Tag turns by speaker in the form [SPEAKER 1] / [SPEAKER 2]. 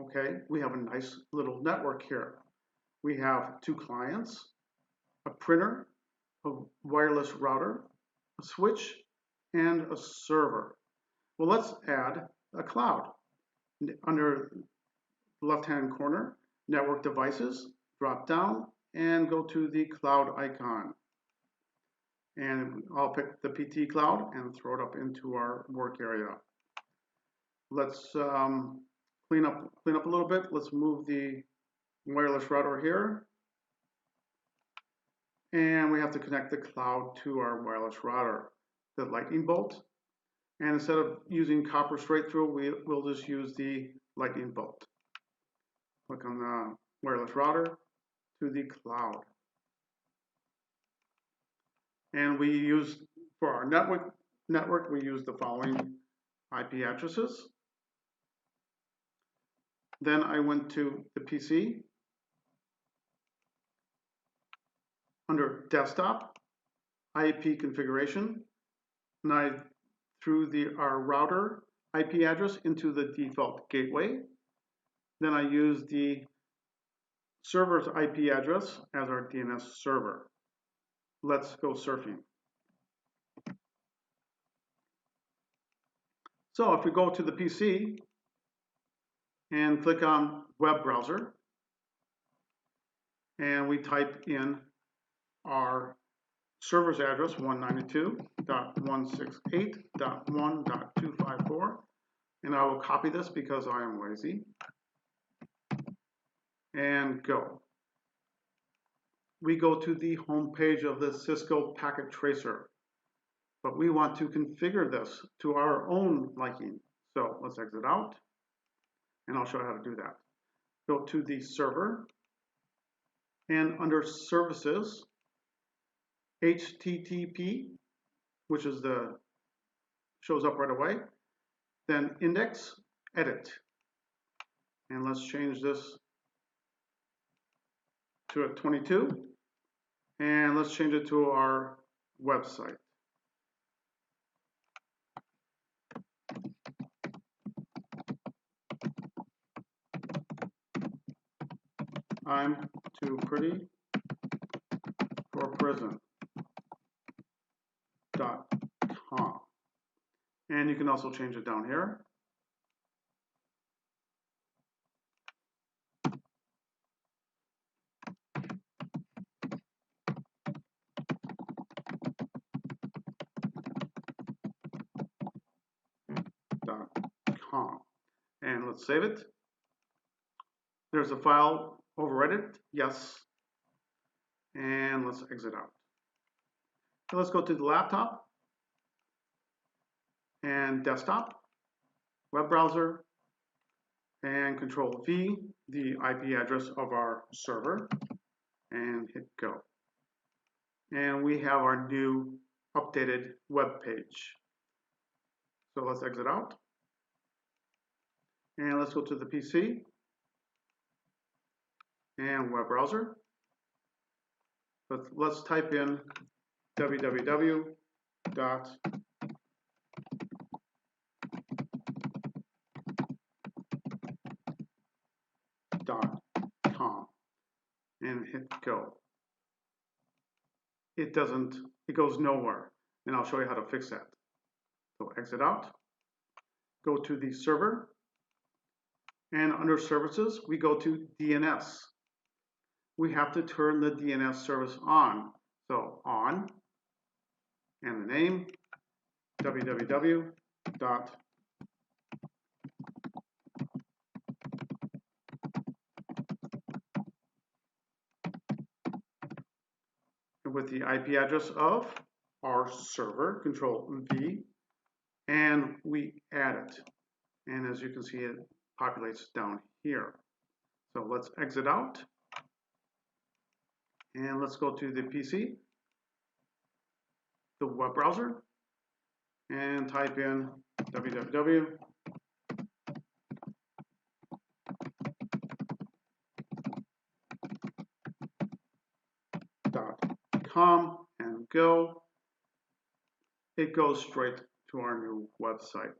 [SPEAKER 1] Okay, we have a nice little network here. We have 2 clients, a printer, a wireless router, a switch, and a server. Well, let's add a cloud. Under the left-hand corner, network devices, drop down and go to the cloud icon. And I'll pick the PT cloud and throw it up into our work area. Let's clean up a little bit. Let's move the wireless router here. And we have to connect the cloud to our wireless router, the lightning bolt. And instead of using copper straight through, we'll just use the lightning bolt. Click on the wireless router to the cloud. And we use, for our network, we use the following IP addresses. Then I went to the PC. Under desktop, IP configuration, and I threw our router IP address into the default gateway. Then I used the server's IP address as our DNS server. Let's go surfing. So if we go to the PC and click on web browser, and we type in our server's address 192.168.1.254, and I will copy this because I am lazy, and go. We go to the home page of the Cisco Packet Tracer, but we want to configure this to our own liking. So let's exit out, and I'll show you how to do that. Go to the server, and under services, HTTP, which is shows up right away, then index, edit. And let's change this to a 22, and let's change it to our website. I'm too pretty for prison.com. And you can also change it down here. .com. And let's save it. There's a file, overwrite it, yes. And let's exit out. So let's go to the laptop and desktop, web browser, and Control V, the IP address of our server, and hit go. And we have our new updated web page. So let's exit out. And let's go to the PC and web browser. But let's type in www.com and hit go. It goes nowhere, and I'll show you how to fix that. So exit out, go to the server, and under services, we go to DNS. We have to turn the DNS service on. So on, and the name, www. With the IP address of our server, Control V, and we add it. And as you can see, it populates down here. So let's exit out. And let's go to the PC, the web browser, and type in www.com and go. It goes straight to our new website.